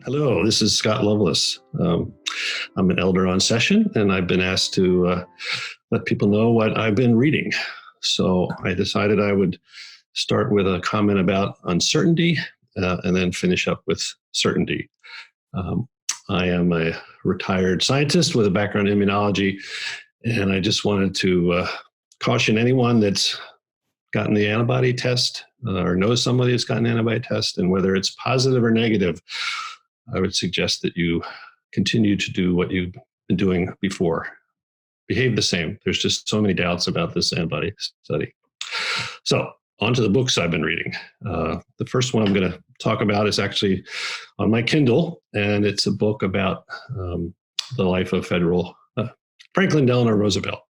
Hello, this is Scott Loveless. I'm an elder on session, and I've been asked to let people know what I've been reading. So I decided I would start with a comment about uncertainty and then finish up with certainty. Um, I am a retired scientist with a background in immunology, and I just wanted to caution anyone that's gotten the antibody test or knows somebody that's gotten an antibody test, and whether it's positive or negative, I would suggest that you continue to do what you've been doing before. Behave the same. There's just so many doubts about this antibody study. So, on to the books I've been reading. The first one I'm going to talk about is actually on my Kindle, and it's a book about the life of Franklin Delano Roosevelt.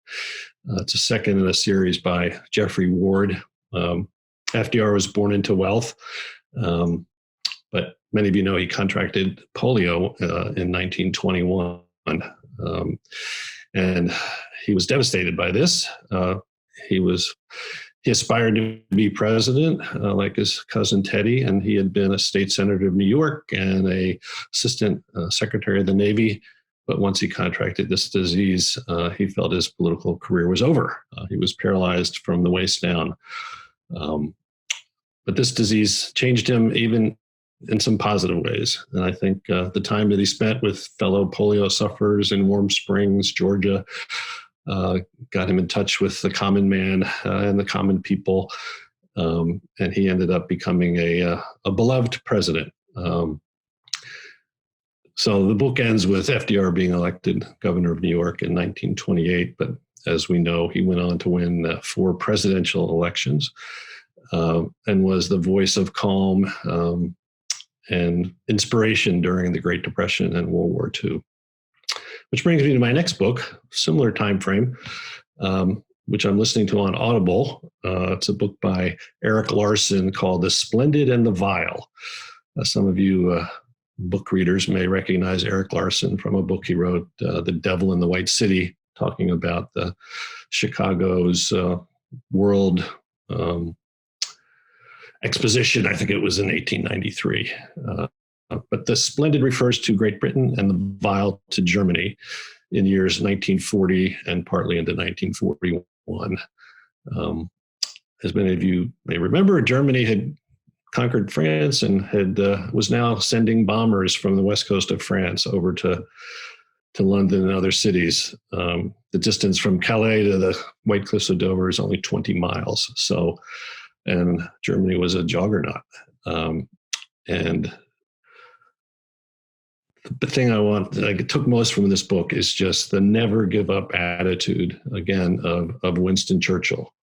It's a second in a series by Jeffrey Ward. FDR was born into wealth, but many of you know he contracted polio in 1921, and he was devastated by this. He aspired to be president, like his cousin Teddy, and he had been a state senator of New York and a assistant secretary of the Navy. But once he contracted this disease, he felt his political career was over. He was paralyzed from the waist down. But this disease changed him even in some positive ways. And I think the time that he spent with fellow polio sufferers in Warm Springs, Georgia, got him in touch with the common man and the common people. And he ended up becoming a beloved president. So the book ends with FDR being elected governor of New York in 1928. But as we know, he went on to win 4 presidential elections and was the voice of calm and inspiration during the Great Depression and World War II. Which brings me to my next book, similar time frame, which I'm listening to on Audible. It's a book by Eric Larson called The Splendid and the Vile. Some of you book readers may recognize Eric Larson from a book he wrote, The Devil in the White City, talking about the Chicago's world exposition. I think it was in 1893. But the splendid refers to Great Britain and the vile to Germany in the years 1940 and partly into 1941. As many of you may remember, Germany had conquered France and was now sending bombers from the west coast of France over to London and other cities. The distance from Calais to the White Cliffs of Dover is only 20 miles. And Germany was a juggernaut. And the thing I took most from this book is just the never give up attitude, again, of Winston Churchill.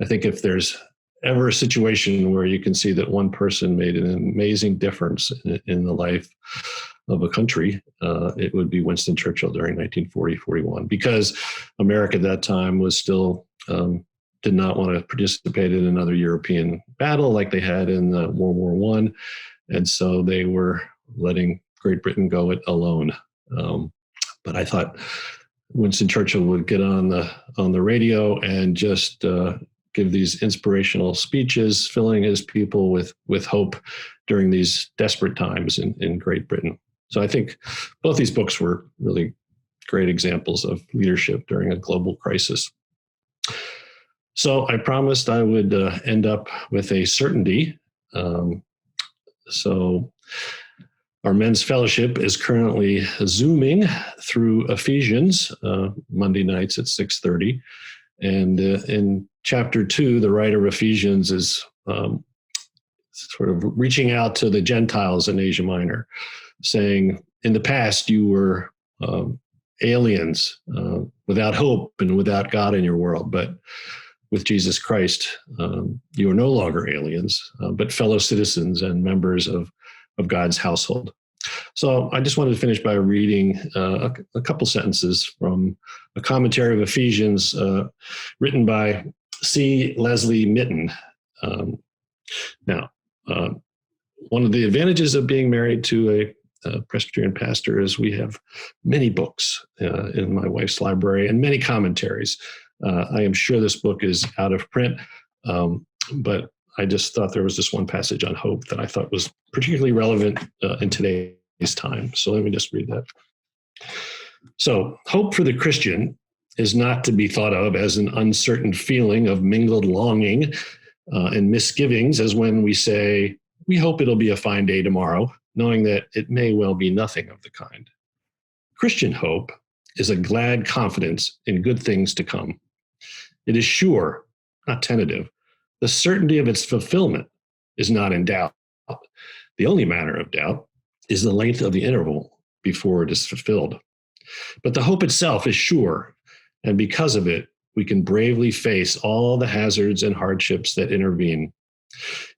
I think if there's ever a situation where you can see that one person made an amazing difference in the life of a country, it would be Winston Churchill during 1940-41, because America at that time was still did not want to participate in another European battle like they had in World War I. And so they were letting Great Britain go it alone. But I thought Winston Churchill would get on the radio and just give these inspirational speeches, filling his people with hope during these desperate times in Great Britain. So I think both these books were really great examples of leadership during a global crisis. So I promised I would end up with a certainty. So our men's fellowship is currently Zooming through Ephesians, Monday nights at 6:30. And in chapter 2, the writer of Ephesians is sort of reaching out to the Gentiles in Asia Minor, saying, in the past, you were aliens without hope and without God in your world. But with Jesus Christ, you are no longer aliens, but fellow citizens and members of God's household. So I just wanted to finish by reading a couple sentences from a commentary of Ephesians written by C. Leslie Mitten. Now, one of the advantages of being married to a Presbyterian pastor is we have many books in my wife's library and many commentaries. I am sure this book is out of print, but I just thought there was this one passage on hope that I thought was particularly relevant in today's time. So let me just read that. So, hope for the Christian is not to be thought of as an uncertain feeling of mingled longing and misgivings, as when we say, we hope it'll be a fine day tomorrow, knowing that it may well be nothing of the kind. Christian hope is a glad confidence in good things to come. It is sure, not tentative. The certainty of its fulfillment is not in doubt. The only matter of doubt is the length of the interval before it is fulfilled. But the hope itself is sure, and because of it, we can bravely face all the hazards and hardships that intervene.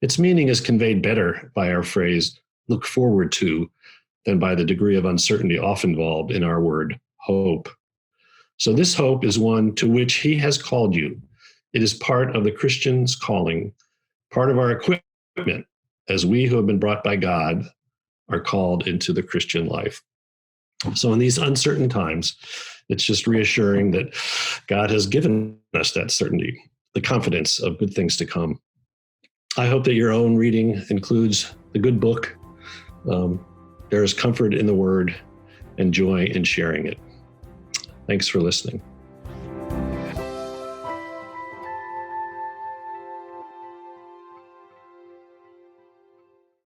Its meaning is conveyed better by our phrase, look forward to, than by the degree of uncertainty often involved in our word, hope. So this hope is one to which he has called you. It is part of the Christian's calling, part of our equipment, as we who have been brought by God are called into the Christian life. So in these uncertain times, it's just reassuring that God has given us that certainty, the confidence of good things to come. I hope that your own reading includes the good book. There is comfort in the word and joy in sharing it. Thanks for listening.